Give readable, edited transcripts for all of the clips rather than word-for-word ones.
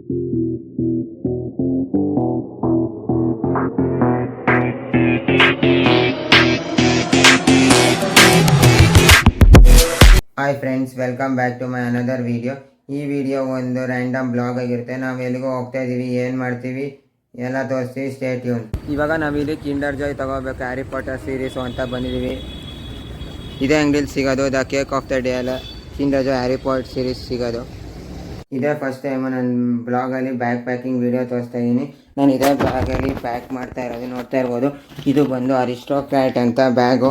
Hi friends, welcome back to my another video. ಈ video ಒಂದು random blog ಆಗಿರುತ್ತೆ. ನಾವು ಎಲ್ಲಿಗೋ ಹೋಗ್ತಾ ಇದ್ದೀವಿ, ಏನು ಮಾಡ್ತೀವಿ ಎಲ್ಲ ತೋರಿಸ್ತೀವಿ. Stay tune. ಇವಾಗ ನಾವಿಲ್ಲಿ ಕಿಂಡರ್ ಜಾಯ್ ತಗೋಬೇಕು, ಹ್ಯಾರಿ ಪಾಟರ್ ಸೀರೀಸು ಅಂತ ಬಂದಿದ್ದೀವಿ. ಇದೇ ಅಂಗಡಿಲಿ ಸಿಗೋದು, the cake of the day ಅಲ್ಲ, Kinder Joy Harry Potter series ಸಿಗೋದು. ಇದೇ ಫಸ್ಟ್ ಟೈಮು ನನ್ನ ಬ್ಲಾಗಲ್ಲಿ ಬ್ಯಾಗ್ ಪ್ಯಾಕಿಂಗ್ ವಿಡಿಯೋ ತೋರಿಸ್ತಾ ಇದ್ದೀನಿ. ನಾನು ಇದೇ ಬ್ಯಾಗಲ್ಲಿ ಪ್ಯಾಕ್ ಮಾಡ್ತಾ ಇರೋದು, ನೋಡ್ತಾ ಇರ್ಬೋದು. ಇದು ಬಂದು ಅರಿಸ್ಟೋಕ್ರ್ಯಾಟ್ ಅಂತ ಬ್ಯಾಗು.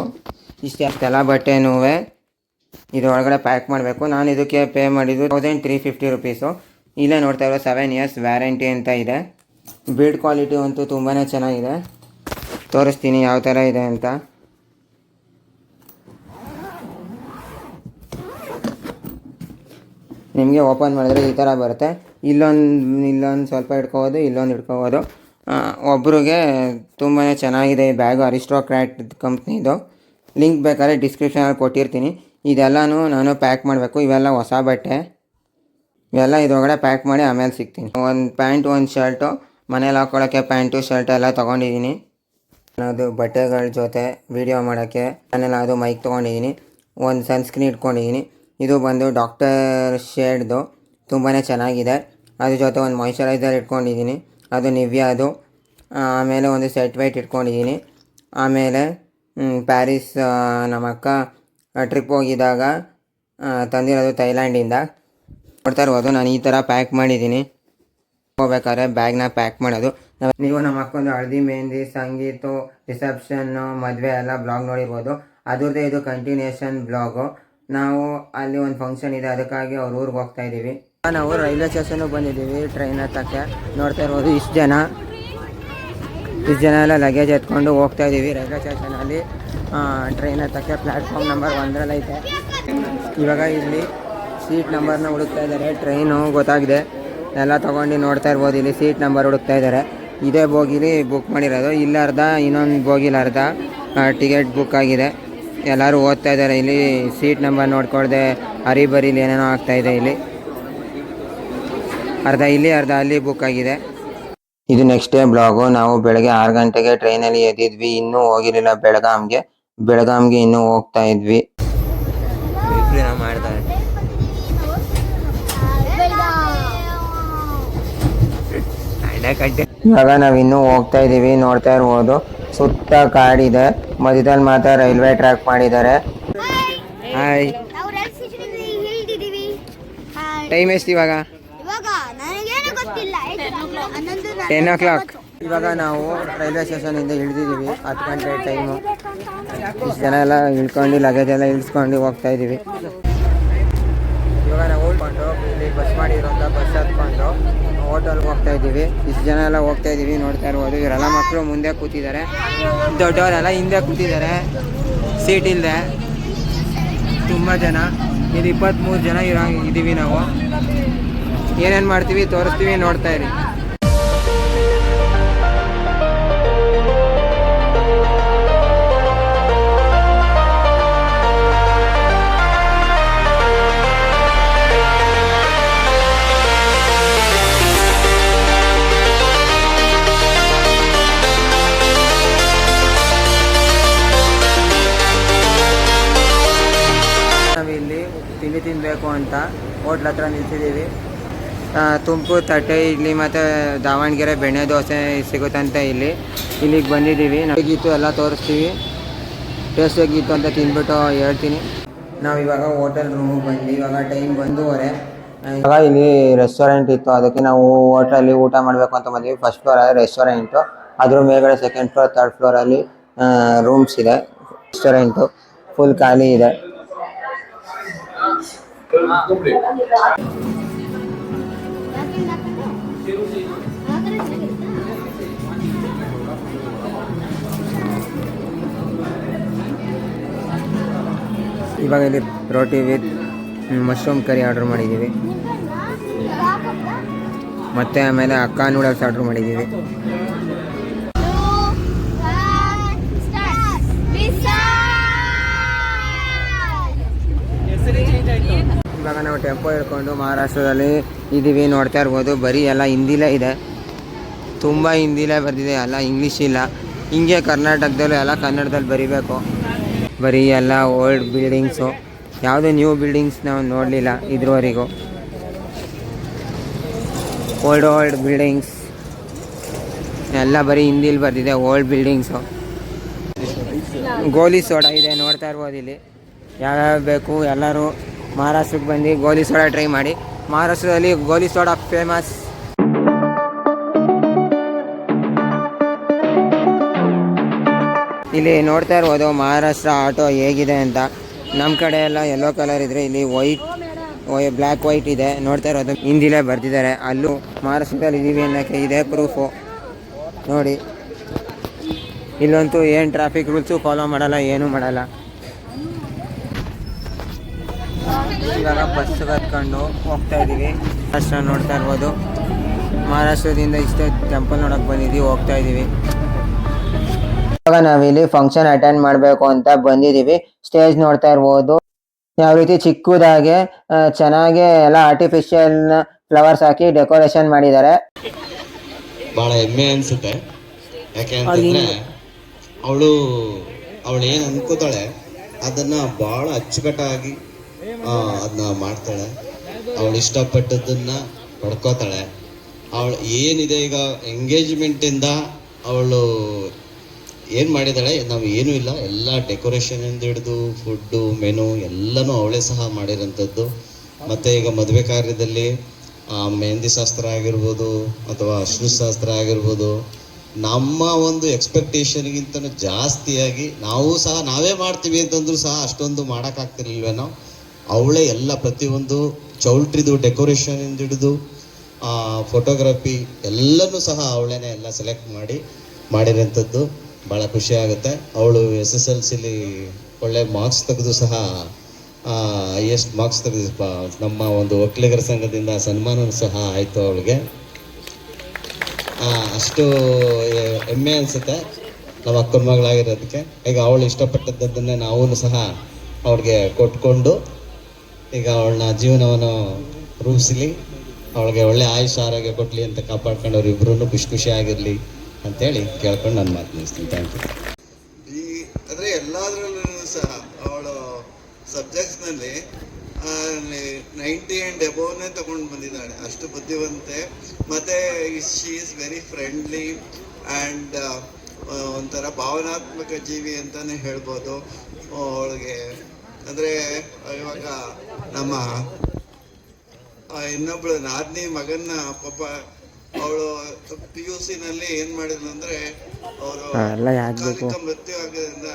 ಇಷ್ಟೆಲ್ಲ ಬಟ್ಟೆನೂ ಇದರೊಳಗಡೆ ಪ್ಯಾಕ್ ಮಾಡಬೇಕು. ನಾನು ಇದಕ್ಕೆ ಪೇ ಮಾಡಿದ್ದು 1350 ರುಪೀಸು. ಇಲ್ಲೇ ನೋಡ್ತಾ ಇರೋ 7 years ವ್ಯಾರಂಟಿ ಅಂತ ಇದೆ. ಬಿಲ್ಡ್ ಕ್ವಾಲಿಟಿ ಅಂತೂ ತುಂಬಾ ಚೆನ್ನಾಗಿದೆ. ತೋರಿಸ್ತೀನಿ ಯಾವ ಥರ ಇದೆ ಅಂತ. ನಿಮಗೆ ಓಪನ್ ಮಾಡಿದ್ರೆ ಈ ಥರ ಬರುತ್ತೆ. ಇಲ್ಲೊಂದು ಸ್ವಲ್ಪ ಇಟ್ಕೋಬೋದು, ಇಲ್ಲೊಂದು ಇಟ್ಕೋಬೋದು. ಒಬ್ರಿಗೆ ತುಂಬಾ ಚೆನ್ನಾಗಿದೆ ಈ ಬ್ಯಾಗು, ಅರಿಸ್ಟೋಕ್ರ್ಯಾಟ್ ಕಂಪ್ನಿದು. ಲಿಂಕ್ ಬೇಕಾದ್ರೆ ಡಿಸ್ಕ್ರಿಪ್ಷನಲ್ಲಿ ಕೊಟ್ಟಿರ್ತೀನಿ. ಇದೆಲ್ಲನೂ ನಾನು ಪ್ಯಾಕ್ ಮಾಡಬೇಕು. ಇವೆಲ್ಲ ಹೊಸ ಬಟ್ಟೆ, ಇವೆಲ್ಲ ಇದರೊಳಗಡೆ ಪ್ಯಾಕ್ ಮಾಡಿ ಆಮೇಲೆ ಸಿಗ್ತೀನಿ. ಒಂದು ಪ್ಯಾಂಟು, ಒಂದು ಶರ್ಟು, ಮನೇಲಿ ಹಾಕ್ಕೊಳ್ಳೋಕ್ಕೆ ಪ್ಯಾಂಟು ಶರ್ಟ್ ಎಲ್ಲ ತೊಗೊಂಡಿದ್ದೀನಿ. ಅದು ಬಟ್ಟೆಗಳ ಜೊತೆ ವೀಡಿಯೋ ಮಾಡೋಕ್ಕೆ ನಾನೆಲ್ಲ ಅದು ಮೈಕ್ ತೊಗೊಂಡಿದ್ದೀನಿ. ಒಂದು ಸನ್ಸ್ಕ್ರೀನ್ ಇಟ್ಕೊಂಡಿದ್ದೀನಿ. ಇದು ಬಂದು ಡಾಕ್ಟರ್ ಶೇಡ್ದು, ತುಂಬಾ ಚೆನ್ನಾಗಿದೆ. ಅದ್ರ ಜೊತೆ ಒಂದು ಮಾಯ್ಶ್ಚರೈಸರ್ ಇಟ್ಕೊಂಡಿದ್ದೀನಿ, ಅದು ನಿವ್ಯಾದು. ಆಮೇಲೆ ಒಂದು ಸೆಟ್ ವೇಟ್ ಇಟ್ಕೊಂಡಿದ್ದೀನಿ. ಆಮೇಲೆ ಪ್ಯಾರಿಸ್ ನಮ್ಮ ಅಕ್ಕ ಟ್ರಿಪ್ ಹೋಗಿದ್ದಾಗ ತಂದಿರೋದು ಥೈಲ್ಯಾಂಡಿಂದ. ನೋಡ್ತಾ ಇರ್ಬೋದು, ನಾನು ಈ ಥರ ಪ್ಯಾಕ್ ಮಾಡಿದ್ದೀನಿ. ಹೋಗ್ಬೇಕಾದ್ರೆ ಬ್ಯಾಗ್ನ ಪ್ಯಾಕ್ ಮಾಡೋದು. ನೀವು ನಮ್ಮ ಅಕ್ಕೊಂದು ಹಳದಿ, ಮೆಹಂದಿ, ಸಂಗೀತ, ರಿಸೆಪ್ಷನ್ನು, ಮದುವೆ ಎಲ್ಲ ಬ್ಲಾಗ್ ನೋಡಿರ್ಬೋದು. ಅದ್ರದ್ದೇ ಇದು ಕಂಟಿನ್ಯೂಷನ್ ಬ್ಲಾಗು. ನಾವು ಅಲ್ಲಿ ಒಂದು ಫಂಕ್ಷನ್ ಇದೆ, ಅದಕ್ಕಾಗಿ ಅವ್ರ ಊರಿಗೆ ಹೋಗ್ತಾ ಇದ್ದೀವಿ. ನಾವು ರೈಲ್ವೆ ಸ್ಟೇಷನ್ಗೆ ಬಂದಿದ್ದೀವಿ ಟ್ರೈನ್ ಹತ್ತಕ್ಕೆ. ನೋಡ್ತಾ ಇರ್ಬೋದು, ಇಷ್ಟು ಜನ ಎಲ್ಲ ಲಗೇಜ್ ಎತ್ಕೊಂಡು ಹೋಗ್ತಾ ಇದ್ದೀವಿ ರೈಲ್ವೆ ಸ್ಟೇಷನಲ್ಲಿ ಟ್ರೈನ್ ಹತ್ತಕ್ಕೆ. ಪ್ಲ್ಯಾಟ್ಫಾರ್ಮ್ ನಂಬರ್ 1 ಐತೆ. ಇವಾಗ ಇಲ್ಲಿ ಸೀಟ್ ನಂಬರ್ನ ಹುಡುಕ್ತಾ ಇದ್ದಾರೆ. ಟ್ರೈನು ಗೊತ್ತಾಗಿದೆ, ಎಲ್ಲ ತೊಗೊಂಡು ನೋಡ್ತಾ ಇರ್ಬೋದು. ಇಲ್ಲಿ ಸೀಟ್ ನಂಬರ್ ಹುಡುಕ್ತಾ ಇದ್ದಾರೆ. ಇದೇ ಬೋಗಿಲಿ ಬುಕ್ ಮಾಡಿರೋದು. ಇಲ್ಲ ಅರ್ಧ, ಇನ್ನೊಂದು ಬೋಗಿಲಿ ಅರ್ಧ ಟಿಕೆಟ್ ಬುಕ್ ಆಗಿದೆ. ಎಲ್ಲರೂ ಓದ್ತಾ ಇದ್ದಾರೆ. ಇಲ್ಲಿ ಸೀಟ್ ನಂಬರ್ ನೋಡ್ಕೊಳ್ದೆ ಹರಿಬರಿಲಿ ಏನೇನೋ ಆಗ್ತಾಯಿದೆ. ಇಲ್ಲಿ ಅರ್ಧ ಇಲ್ಲಿ, ಅರ್ಧ ಅಲ್ಲಿ ಬುಕ್ ಆಗಿದೆ. ಇದು ನೆಕ್ಸ್ಟ್ ಡೇ ಬ್ಲಾಗು. ನಾವು ಬೆಳಗ್ಗೆ 6 ಗಂಟೆಗೆ ಟ್ರೈನಲ್ಲಿ ಎದ್ದಿದ್ವಿ. ಇನ್ನೂ ಹೋಗಿರಲಿಲ್ಲ ಬೆಳಗಾಂಗೆ ಇನ್ನೂ ಹೋಗ್ತಾ ಇದ್ವಿ. ಮಾಡ್ತಾರೆ ಇವಾಗ ನಾವು ಇನ್ನೂ ಹೋಗ್ತಾ ಇದ್ದೀವಿ. ನೋಡ್ತಾ ಇರ್ಬೋದು, ಸುತ್ತ ಕಾಡಿದೆ, ಮಧ್ಯದಲ್ಲಿ ಮಾತ್ರ ರೈಲ್ವೆ ಟ್ರ್ಯಾಕ್ ಮಾಡಿದ್ದಾರೆ. ಹಾಯ್, ಟೈಮ್ ಎಷ್ಟು ಇವಾಗ? 10 o'clock. ಇವಾಗ ನಾವು ರೈಲ್ವೆ ಸ್ಟೇಷನಿಂದ ಇಳಿದಿದ್ದೀವಿ. 10 ಗಂಟೆ ಟೈಮು. ಇಷ್ಟು ಜನ ಎಲ್ಲ ಇಳ್ಕೊಂಡು ಲಗೇಜ್ ಎಲ್ಲ ಇಳಿಸ್ಕೊಂಡು ಹೋಗ್ತಾ ಇದ್ದೀವಿ. ಇವಾಗ ನಾವು ಹೋಗ್ಕೊಂಡು ಇಲ್ಲಿ ಬಸ್ ಮಾಡಿರೋಂಥ ಬಸ್ ಹತ್ಕೊಂಡು ಹೋಟೆಲ್ಗೆ ಹೋಗ್ತಾ ಇದ್ದೀವಿ. ಇಷ್ಟು ಜನ ಎಲ್ಲ ಹೋಗ್ತಾ ಇದ್ದೀವಿ. ನೋಡ್ತಾ ಇರ್ಬೋದು, ಇವರೆಲ್ಲ ಮಕ್ಕಳು ಮುಂದೆ ಕೂತಿದ್ದಾರೆ, ದೊಡ್ಡವರೆಲ್ಲ ಹಿಂದೆ ಕೂತಿದ್ದಾರೆ, ಸೀಟ್ ಇಲ್ಲದೆ. ತುಂಬ ಜನ, ಇದು 23 ಜನ ಇದ್ದೀವಿ ನಾವು. ಏನೇನು ಮಾಡ್ತೀವಿ ತೋರಿಸ್ತೀವಿ, ನೋಡ್ತಾ ಇರಿ. ನಾವಿಲ್ಲಿ ತಿಂಡಿ ತಿನ್ನಬೇಕು ಅಂತ ಹೋಟ್ಲ್ ಹತ್ರ ನಿಲ್ಸಿದ್ದೀವಿ. ತುಮಕೂರು ತಟ್ಟೆ ಇಡ್ಲಿ ಮತ್ತು ದಾವಣಗೆರೆ ಬೆಣ್ಣೆ ದೋಸೆ ಸಿಗುತ್ತಂತೆ. ಇಲ್ಲಿಗೆ ಬಂದಿದ್ದೀವಿ. ಹೇಗಿತ್ತು ಎಲ್ಲ ತೋರಿಸ್ತೀವಿ. ಟೇಸ್ಟ್ ಹೇಗಿತ್ತು ಅಂತ ತಿಂದ್ಬಿಟ್ಟು ಹೇಳ್ತೀನಿ. ನಾವಿವಾಗ ಹೋಟೆಲ್ ರೂಮಿಗೆ ಬಂದ್ವಿ. ಇವಾಗ ಟೈಮ್ 1:30. ಇವಾಗ ಇಲ್ಲಿ ರೆಸ್ಟೋರೆಂಟ್ ಇತ್ತು, ಅದಕ್ಕೆ ನಾವು ಹೋಟೆಲಲ್ಲಿ ಊಟ ಮಾಡಬೇಕು ಅಂತ ಬಂದ್ವಿ. ಫಸ್ಟ್ ಫ್ಲೋರ್ ರೆಸ್ಟೋರೆಂಟು, ಅದ್ರ ಮೇಲ್ಗಡೆ ಸೆಕೆಂಡ್ ಫ್ಲೋರ್, ಥರ್ಡ್ ಫ್ಲೋರಲ್ಲಿ ರೂಮ್ಸ್ ಇದೆ. ರೆಸ್ಟೋರೆಂಟು ಫುಲ್ ಖಾಲಿ ಇದೆ. ಇವಾಗ ಇಲ್ಲಿ ರೋಟಿ ವಿತ್ ಮಶ್ರೂಮ್ ಕರಿ ಆರ್ಡ್ರ್ ಮಾಡಿದ್ದೀವಿ. ಮತ್ತು ಆಮೇಲೆ ಅಕ್ಕ ನೂಡಲ್ಸ್ ಆರ್ಡ್ರ್ ಮಾಡಿದ್ದೀವಿ. ಇವಾಗ ನಾವು ನಾವು ಟೆಂಪೋ ಹಿಡ್ಕೊಂಡು ಮಹಾರಾಷ್ಟ್ರದಲ್ಲಿ ಇದ್ದೀವಿ. ನೋಡ್ತಾ ಇರ್ಬೋದು, ಬರೀ ಎಲ್ಲ ಹಿಂದಿಲೇ ಇದೆ, ತುಂಬ ಹಿಂದಿಲೇ ಬರ್ತಿದೆ, ಎಲ್ಲ ಇಂಗ್ಲೀಷ್ ಇಲ್ಲ. ಹಿಂಗೆ ಕರ್ನಾಟಕದಲ್ಲೂ ಎಲ್ಲ ಕನ್ನಡದಲ್ಲಿ ಬರೀಬೇಕು. ಬರೀ ಎಲ್ಲ ಓಲ್ಡ್ ಬಿಲ್ಡಿಂಗ್ಸು, ಯಾವುದೇ ನ್ಯೂ ಬಿಲ್ಡಿಂಗ್ಸ್ ನಾವು ನೋಡಲಿಲ್ಲ ಇದ್ರವರೆಗೂ. ಓಲ್ಡ್ ಬಿಲ್ಡಿಂಗ್ಸ್ ಎಲ್ಲ ಬರೀ ಹಿಂದಿಲಿ ಬರ್ತಿದೆ, ಓಲ್ಡ್ ಬಿಲ್ಡಿಂಗ್ಸು. ಗೋಲಿ ಸೋಡಾ ಇದೆ, ನೋಡ್ತಾ ಇರ್ಬೋದು ಇಲ್ಲಿ. ಯಾವ್ಯಾವ ಬೇಕು ಎಲ್ಲರೂ ಮಹಾರಾಷ್ಟ್ರಕ್ಕೆ ಬಂದು ಗೋಲಿ ಸೋಡಾ ಟ್ರೈ ಮಾಡಿ. ಮಹಾರಾಷ್ಟ್ರದಲ್ಲಿ ಗೋಲಿ ಸೋಡಾ ಫೇಮಸ್. ಇಲ್ಲಿ ನೋಡ್ತಾ ಇರ್ಬೋದು ಮಹಾರಾಷ್ಟ್ರ ಆಟೋ ಹೇಗಿದೆ ಅಂತ. ನಮ್ಮ ಕಡೆ ಎಲ್ಲ ಯೆಲ್ಲೋ ಕಲರ್ ಇದ್ದರೆ ಇಲ್ಲಿ ಬ್ಲ್ಯಾಕ್ ವೈಟ್ ಇದೆ. ನೋಡ್ತಾ ಇರೋದು ಹಿಂದಿಲೇ ಬರ್ತಿದ್ದಾರೆ. ಅಲ್ಲೂ ಮಹಾರಾಷ್ಟ್ರದಲ್ಲಿ ಇದ್ದೀವಿ ಅನ್ನೋಕ್ಕೆ ಇದೇ ಪ್ರೂಫು ನೋಡಿ. ಇಲ್ಲಂತೂ ಏನು ಟ್ರಾಫಿಕ್ ರೂಲ್ಸು ಫಾಲೋ ಮಾಡಲ್ಲ, ಏನೂ ಮಾಡಲ್ಲ. ಇವಾಗ ಬಸ್ ಕತ್ಕೊಂಡು ಹೋಗ್ತಾ ಇದ್ದೀವಿ. ಮಹಾರಾಷ್ಟ್ರ ನೋಡ್ತಾ ಇರ್ಬೋದು. ಮಹಾರಾಷ್ಟ್ರದಿಂದ ಇಷ್ಟೇ ಟೆಂಪಲ್ ನೋಡೋಕೆ ಬಂದಿದ್ದೀವಿ, ಹೋಗ್ತಾ ಇದ್ದೀವಿ. ಇವಾಗ ನಾವಿಲ್ಲಿ ಫಂಕ್ಷನ್ ಅಟೆಂಡ್ ಮಾಡಬೇಕು ಅಂತ ಬಂದಿದ್ದೀವಿ. ಸ್ಟೇಜ್ ನೋಡ್ತಾ ಇರ್ಬೋದು, ಯಾವ ರೀತಿ ಚಿಕ್ಕದಾಗೆ ಚೆನ್ನಾಗಿ ಎಲ್ಲ ಆರ್ಟಿಫಿಷಿಯಲ್ ಫ್ಲವರ್ಸ್ ಹಾಕಿ ಡೆಕೋರೇಷನ್ ಮಾಡಿದ್ದಾರೆ. ಬಹಳ ಹೆಮ್ಮೆ ಅನ್ಸುತ್ತೆ. ಯಾಕೆ ಅಂತಂದ್ರೆ ಅವಳು ಏನು ಅನ್ಕೋತಾಳೆ ಅದನ್ನ ಬಹಳ ಅಚ್ಚುಕಟ್ಟಾಗಿ ಅದನ್ನ ಮಾಡ್ತಾಳೆ. ಅವಳು ಇಷ್ಟಪಟ್ಟದನ್ನ ಪಡ್ಕೋತಾಳೆ. ಅವಳು ಏನಿದೆ ಈಗ ಎಂಗೇಜ್ಮೆಂಟ್ ಇಂದ ಅವಳು ಏನು ಮಾಡಿದಾಳೆ, ನಾವು ಏನೂ ಇಲ್ಲ, ಎಲ್ಲ ಡೆಕೋರೇಷನ್ ಇಂದ ಹಿಡಿದು ಫುಡ್ಡು ಮೆನು ಎಲ್ಲನೂ ಅವಳೇ ಸಹ ಮಾಡಿರೋಂಥದ್ದು. ಮತ್ತು ಈಗ ಮದುವೆ ಕಾರ್ಯದಲ್ಲಿ ಮೆಹಂದಿ ಶಾಸ್ತ್ರ ಆಗಿರ್ಬೋದು ಅಥವಾ ಅಶ್ರು ಶಾಸ್ತ್ರ ಆಗಿರ್ಬೋದು, ನಮ್ಮ ಒಂದು ಎಕ್ಸ್ಪೆಕ್ಟೇಷನ್ಗಿಂತ ಜಾಸ್ತಿಯಾಗಿ ನಾವೇ ಮಾಡ್ತೀವಿ ಅಂತಂದ್ರೂ ಸಹ ಅಷ್ಟೊಂದು ಮಾಡೋಕ್ಕಾಗ್ತಿರ್ಲಿಲ್ವೇನೋ. ಅವಳೇ ಎಲ್ಲ ಪ್ರತಿಯೊಂದು ಚೌಲ್ಟ್ರಿದು ಡೆಕೋರೇಷನ್ ಹಿಡಿದು ಫೋಟೋಗ್ರಫಿ ಎಲ್ಲನೂ ಸಹ ಅವಳೇನೆ ಎಲ್ಲ ಸೆಲೆಕ್ಟ್ ಮಾಡಿರೋಂಥದ್ದು. ಭಾಳ ಖುಷಿ ಆಗುತ್ತೆ. ಅವಳು SSLCಲಿ ಒಳ್ಳೆ ಮಾರ್ಕ್ಸ್ ತೆಗೆದು ಸಹ ಹೈಯೆಸ್ಟ್ ಮಾರ್ಕ್ಸ್ ತೆಗೆದು ನಮ್ಮ ಒಂದು ಒಕ್ಕಲಿಗರ ಸಂಘದಿಂದ ಸನ್ಮಾನ ಸಹ ಆಯಿತು ಅವಳಿಗೆ. ಅಷ್ಟು ಹೆಮ್ಮೆ ಅನಿಸುತ್ತೆ ನಮ್ಮ ಅಕ್ಕನ ಮಗಳಾಗಿರೋದಕ್ಕೆ. ಈಗ ಅವಳು ಇಷ್ಟಪಟ್ಟದ್ದನ್ನೇ ನಾವು ಸಹ ಅವ್ಳಿಗೆ ಕೊಟ್ಕೊಂಡು ಈಗ ಅವಳನ್ನ ಜೀವನವನ್ನು ರೂಪಿಸಲಿ, ಅವಳಿಗೆ ಒಳ್ಳೆ ಆಯುಷ್ ಆರೋಗ್ಯ ಕೊಡಲಿ ಅಂತ ಕಾಪಾಡ್ಕೊಂಡು ಅವ್ರಿಬ್ರು ಖುಷಿ ಆಗಿರಲಿ ಅಂತೇಳಿ ಕೇಳ್ಕೊಂಡು ನಾನು ಮಾತು ಮುಗಿಸ್ತೀನಿ. Thank you. ಅಂದರೆ ಎಲ್ಲದರಲ್ಲೂ ಸಹ ಅವಳು ಸಬ್ಜೆಕ್ಟ್ಸ್ನಲ್ಲಿ 90 ಆ್ಯಂಡ್ ಎಬೋವ್ನೇ ತಗೊಂಡು ಬಂದಿದ್ದಾಳೆ. ಅಷ್ಟು ಬುದ್ಧಿವಂತೆ. ಮತ್ತು she is very friendly and ಒಂಥರ ಭಾವನಾತ್ಮಕ ಜೀವಿ ಅಂತಲೇ ಹೇಳ್ಬೋದು ಅವಳಿಗೆ. ಅಂದರೆ ಇವಾಗ ನಮ್ಮ ಇನ್ನೊಬ್ಳು ನಾದಿನಿ ಮಗನ್ನ ಪಾಪ ಅವಳು PUCನಲ್ಲಿ ಏನು ಮಾಡಿದ್ರು ಅಂದರೆ ಅವರು ಕಾಲಿಕ ಮೃತ್ಯು ಆಗೋದ್ರಿಂದ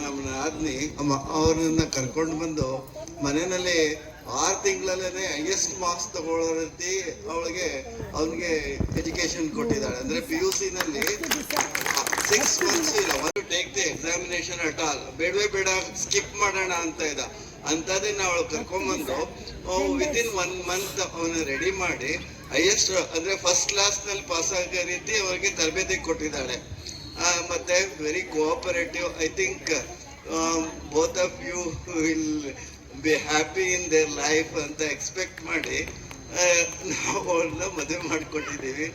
ನಮ್ಮ ನಾದಿನಿ ಅವ್ರನ್ನ ಕರ್ಕೊಂಡು ಬಂದು ಮನೆಯಲ್ಲಿ 6 ತಿಂಗಳಲ್ಲೇ ಹೈಯೆಸ್ಟ್ ಮಾರ್ಕ್ಸ್ ತಗೊಳ್ಳೋ ರೀತಿ ಅವನಿಗೆ ಎಜುಕೇಶನ್ ಕೊಟ್ಟಿದ್ದಾಳೆ. ಅಂದರೆ PUCನಲ್ಲಿ 6 months ಇಲ್ಲ, ಒಂದು take the examination at all, ಬೇಡ ಸ್ಕಿಪ್ ಮಾಡೋಣ ಅಂತ ಇದ್ದ. ಅಂಥದ್ದನ್ನ ಅವಳು ಕರ್ಕೊಂಡ್ಬಂದು ವಿತಿನ್ 1 month ಅವನ್ನ ರೆಡಿ ಮಾಡಿ ಹೈಯೆಸ್ಟ್ ಅಂದರೆ ಫಸ್ಟ್ ಕ್ಲಾಸ್ನಲ್ಲಿ ಪಾಸ್ ಆಗೋ ರೀತಿ ಅವರಿಗೆ ತರಬೇತಿ ಕೊಟ್ಟಿದ್ದಾಳೆ. ಮತ್ತು very cooperative. I think both of you will be happy in their life ಅಂತ ಎಕ್ಸ್ಪೆಕ್ಟ್ ಮಾಡಿ ನಾವು ಅವ್ರನ್ನ ಮದುವೆ ಮಾಡಿಕೊಟ್ಟಿದ್ದೀವಿ.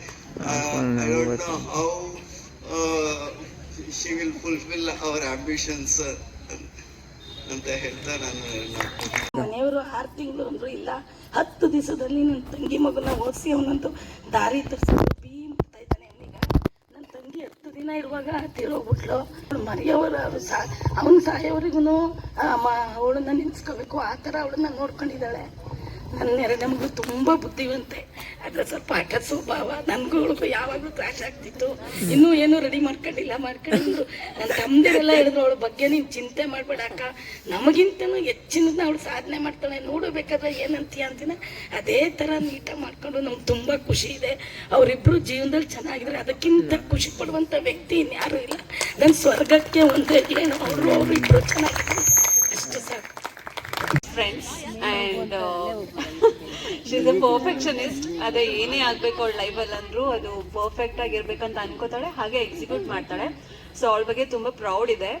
I don't know how she will fulfil our ambitions ಅಂತ ಹೇಳ್ತಾ ಮನೆಯವರು 6 ತಿಂಗಳು ಅಂದ್ರು ಇಲ್ಲ, 10 ದಿವಸದಲ್ಲಿ ನನ್ನ ತಂಗಿ ಮಗನ ಓದಿಸಿ ಅವನಂತೂ ದಾರಿ ತರಿಸೋದು BE ಮಾಡ್ತಾ ಇದ್ದಾನೆ. ಅವನೀಗ ನನ್ನ ತಂಗಿ 10 ದಿನ ಇರುವಾಗ ತೀರೋಗ್ಬಿಟ್ಲು. ಮನೆಯವರು ಅವನು ಸಾಯೋವರೆಗೂ ಅವಳನ್ನ ನೆನೆಸ್ಕೋಬೇಕು, ಆ ಥರ ಅವಳನ್ನ ನೋಡ್ಕೊಂಡಿದ್ದಾಳೆ. ನನ್ನ 2ನೇ ಮಗಳು ತುಂಬ ಬುದ್ಧಿವಂತೆ, ಆದರೆ ಸ್ವಲ್ಪ ಹಠ ಸ್ವಭಾವ. ನನಗೂ ಯಾವಾಗಲೂ ಕ್ರಾಶ್ ಆಗ್ತಿತ್ತು. ಇನ್ನೂ ಏನೂ ರೆಡಿ ಮಾಡ್ಕೊಂಡಿದ್ರು. ನನ್ನ ತಮ್ಮದಿರೆಲ್ಲ ಹೇಳಿದ್ರು ಅವಳ ಬಗ್ಗೆ ನೀನು ಚಿಂತೆ ಮಾಡಬೇಡ ಅಕ್ಕ, ನಮಗಿಂತನೂ ಹೆಚ್ಚಿನ ಅವಳು ಸಾಧನೆ ಮಾಡ್ತಾಳೆ, ನೋಡಬೇಕಾದ್ರೆ ಏನಂತೀಯ ಅಂತೀನಿ. ಅದೇ ಥರ ನೀಟಾಗಿ ಮಾಡ್ಕೊಂಡು ನಮ್ಗೆ ತುಂಬ ಖುಷಿ ಇದೆ. ಅವರಿಬ್ಬರು ಜೀವನದಲ್ಲಿ ಚೆನ್ನಾಗಿದ್ರೆ ಅದಕ್ಕಿಂತ ಖುಷಿ ಪಡುವಂಥ ವ್ಯಕ್ತಿ ಇನ್ಯಾರೂ ಇಲ್ಲ. ನನ್ನ ಸ್ವರ್ಗಕ್ಕೆ ಒಂದೇ ಏನು, ಅವರು ಇಬ್ಬರು ಚೆನ್ನಾಗಿದ್ದಾರೆ, ಅಷ್ಟು ಸಾಕು. Friends and she's A perfectionist. ಅದೇ ಏನೇ ಆಗಬೇಕು ಅವಳ ಲೈಫಲ್ಲಿ ಅಂದರೂ ಅದು ಪರ್ಫೆಕ್ಟ್ ಆಗಿರ್ಬೇಕಂತ ಅನ್ಕೋತಾಳೆ, ಹಾಗೆ ಎಕ್ಸಿಕ್ಯೂಟ್ ಮಾಡ್ತಾಳೆ. ಸೊ ಅವಳ ಬಗ್ಗೆ ತುಂಬ ಪ್ರೌಡ್ ಇದೆ.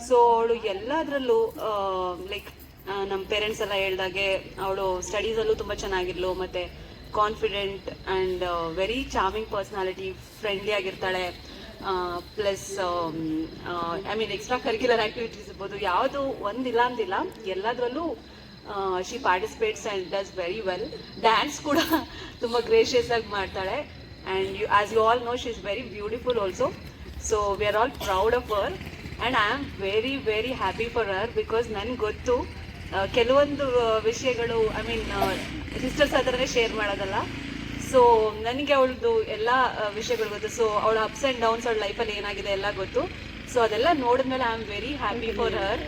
ಸೊ ಅವಳು ಎಲ್ಲದರಲ್ಲೂ ಲೈಕ್ ನಮ್ಮ ಪೇರೆಂಟ್ಸ್ ಎಲ್ಲ ಹೇಳ್ದಾಗೆ ಅವಳು ಸ್ಟಡೀಸಲ್ಲೂ ತುಂಬ ಚೆನ್ನಾಗಿರ್ಲು, ಮತ್ತು confident and very charming personality, friendly ಆಗಿರ್ತಾಳೆ. Plus I mean extracurricular activities ಇರ್ಬೋದು, ಯಾವುದು ಒಂದಿಲ್ಲ ಅಂದಿಲ್ಲ, ಎಲ್ಲದರಲ್ಲೂ she participates and does very well. Dance ಕೂಡ ತುಂಬ ಗ್ರೇಷಿಯಸ್ ಆಗಿ ಮಾಡ್ತಾಳೆ. And as you all know, she is very beautiful also. So we are all proud of her and I am very very happy for her. Because ನನಗೆ ಗೊತ್ತು ಕೆಲವೊಂದು ವಿಷಯಗಳು I mean sisters ಹತ್ರನೇ share ಮಾಡೋದಲ್ಲ. So ನನಗೆ ಅವಳದು ಎಲ್ಲ ವಿಷಯಗಳು ಗೊತ್ತು. ಸೊ ಅವಳ ಅಪ್ಸ್ ಆ್ಯಂಡ್ ಡೌನ್ಸ್ ಅವಳ ಲೈಫಲ್ಲಿ ಏನಾಗಿದೆ ಎಲ್ಲ ಗೊತ್ತು. ಸೊ ಅದೆಲ್ಲ ನೋಡಿದ್ಮೇಲೆ I am very happy for her.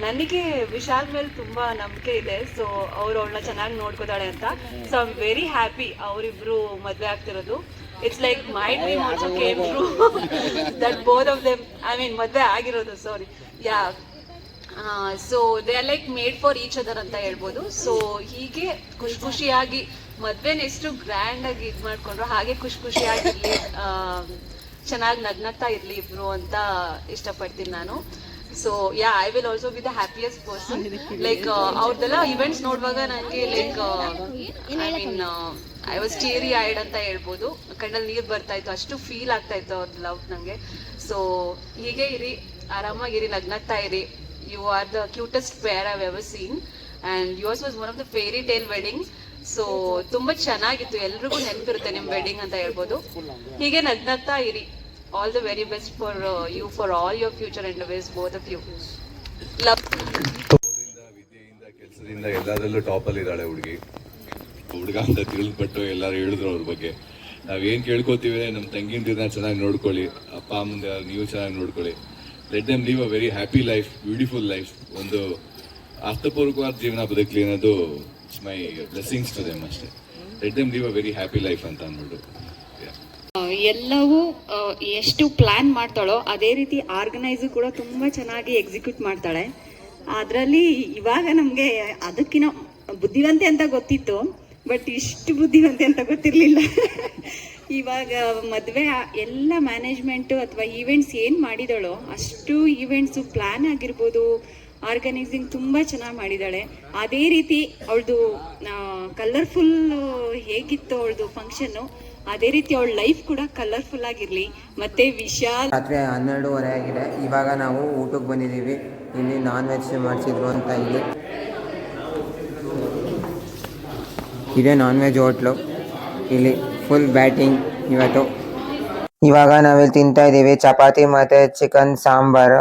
ನನಗೆ ವಿಶಾಲ್ ಮೇಲೆ ತುಂಬ ನಂಬಿಕೆ ಇದೆ. ಸೊ ಅವಳನ್ನ ಚೆನ್ನಾಗಿ ನೋಡ್ಕೋತಾಳೆ ಅಂತ. So I am very happy ಅವರಿಬ್ರು ಮದುವೆ ಆಗ್ತಿರೋದು. It's like my dream also came true that both of them, I mean ಮದುವೆ ಆಗಿರೋದು, sorry, yeah. So they are like made for each other ಅಂತ ಹೇಳ್ಬೋದು. ಸೊ ಹೀಗೆ ಖುಷಿಯಾಗಿ ಮದುವೆನ ಎಷ್ಟು ಗ್ರ್ಯಾಂಡಾಗಿ ಇದು ಮಾಡಿಕೊಂಡ್ರು ಹಾಗೆ ಖುಷಿಯಾಗಿರಲಿ, ಚೆನ್ನಾಗಿ ನಗ್ನಗ್ತಾ ಇರಲಿ ಇಬ್ರು ಅಂತ ಇಷ್ಟಪಡ್ತೀನಿ ನಾನು. So yeah, I will also be the happiest person. Like ಅವ್ರದ್ದೆಲ್ಲ ಇವೆಂಟ್ಸ್ ನೋಡುವಾಗ ನನಗೆ like I mean I was teary eyed ಅಂತ ಹೇಳ್ಬೋದು. ಕಣ್ಣಲ್ಲಿ ನೀರು ಬರ್ತಾ ಇತ್ತು, ಅಷ್ಟು ಫೀಲ್ ಆಗ್ತಾ ಇತ್ತು ಅವ್ರ ಲವ್ ನನಗೆ. ಸೊ ಹೀಗೆ ಇರಿ, ಆರಾಮಾಗಿರಿ, ನಗ್ನಗ್ತಾ ಇರಿ. You are the cutest pair I've ever seen and yours was one of the fairy tale wedding. So ತುಂಬ ಚೆನ್ನಾಗಿತ್ತು, ಎಲ್ರಿಗೂ ನೆನಪಿರುತ್ತೆ ನಿಮ್ಮ ವೆಡ್ಡಿಂಗ್ ಅಂತ ಹೇಳ್ಬೋದು. ಹೀಗೆ ನಗ್ನಗ್ತಾ ಇರಿ. All the very best for you, for all your future endeavours, both of you. Love. ವಿದ್ಯೆಯಿಂದ, ಕೆಲಸದಿಂದ ಎಲ್ಲದರಲ್ಲೂ ಟಾಪಲ್ಲಿ ಇದ್ದಾಳೆ ಹುಡುಗ ಅಂತ ತಿಳಿದ್ಬಿಟ್ಟು ಎಲ್ಲರೂ ಹೇಳಿದ್ರು ಅವ್ರ ಬಗ್ಗೆ. ನಾವೇನು ಕೇಳ್ಕೊತೀವಿ, ನಮ್ಮ ತಂಗಿನ ಚೆನ್ನಾಗಿ ನೋಡ್ಕೊಳ್ಳಿ, ಅಪ್ಪ ಅಮ್ಮಂದ ನೀವು ಚೆನ್ನಾಗಿ ನೋಡ್ಕೊಳ್ಳಿ. Let them leave a very happy life, beautiful life. ಒಂದು ಅರ್ಥಪೂರ್ವಕವಾದ ಜೀವನ ಬದುಕಲಿ ಅನ್ನೋದು ಮೈ ಬ್ಲೆಸ್ಸಿಂಗ್ಸ್ ಟು ದೆಮ್ ಅಷ್ಟೇ. Let them leave a very happy life ಅಂತ ಅಂದ್ಬಿಟ್ಟು. ಎಲ್ಲವೂ ಎಷ್ಟು ಪ್ಲ್ಯಾನ್ ಮಾಡ್ತಾಳೋ ಅದೇ ರೀತಿ ಆರ್ಗನೈಸು ಕೂಡ ತುಂಬ ಚೆನ್ನಾಗಿ ಎಕ್ಸಿಕ್ಯೂಟ್ ಮಾಡ್ತಾಳೆ. ಅದರಲ್ಲಿ ಇವಾಗ ನಮಗೆ ಅದಕ್ಕಿಂತ ಬುದ್ಧಿವಂತೆ ಅಂತ ಗೊತ್ತಿತ್ತು, ಬಟ್ ಇಷ್ಟು ಬುದ್ಧಿವಂತೆ ಅಂತ ಗೊತ್ತಿರಲಿಲ್ಲ. ಇವಾಗ ಮದುವೆ ಎಲ್ಲ ಮ್ಯಾನೇಜ್ಮೆಂಟು ಅಥವಾ ಈವೆಂಟ್ಸ್ ಏನು ಮಾಡಿದಾಳೋ ಅಷ್ಟು ಈವೆಂಟ್ಸು ಪ್ಲ್ಯಾನ್ ಆಗಿರ್ಬೋದು, ಆರ್ಗನೈಸಿಂಗ್ ತುಂಬ ಚೆನ್ನಾಗಿ ಮಾಡಿದ್ದಾಳೆ. ಅದೇ ರೀತಿ ಅವಳದು ಕಲರ್ಫುಲ್ ಹೇಗಿತ್ತು ಅವಳದು ಫಂಕ್ಷನ್ನು, ಅದೇ ರೀತಿ ಅವಳ ಲೈಫ್ ಕೂಡ ಕಲರ್ಫುಲ್ ಆಗಿರಲಿ. ಮತ್ತು ವಿಶಾಲ್ ರಾತ್ರಿ 12:30 ಆಗಿದೆ. ಇವಾಗ ನಾವು ಊಟಕ್ಕೆ ಬಂದಿದ್ದೀವಿ. ಇಲ್ಲಿ ನಾನ್ ವೆಜ್ ಮಾಡಿಸಿದ್ರು ಅಂತ. ಇದೇ ನಾನ್ ವೆಜ್ ಹೋಟ್ಲು. ಇಲ್ಲಿ ಫುಲ್ ಬ್ಯಾಟಿಂಗ್ ಇವತ್ತು. ಇವಾಗ ನಾವಿಲ್ಲಿ ತಿಂತಾ ಇದ್ದೀವಿ ಚಪಾತಿ ಮತ್ತು ಚಿಕನ್ ಸಾಂಬಾರು.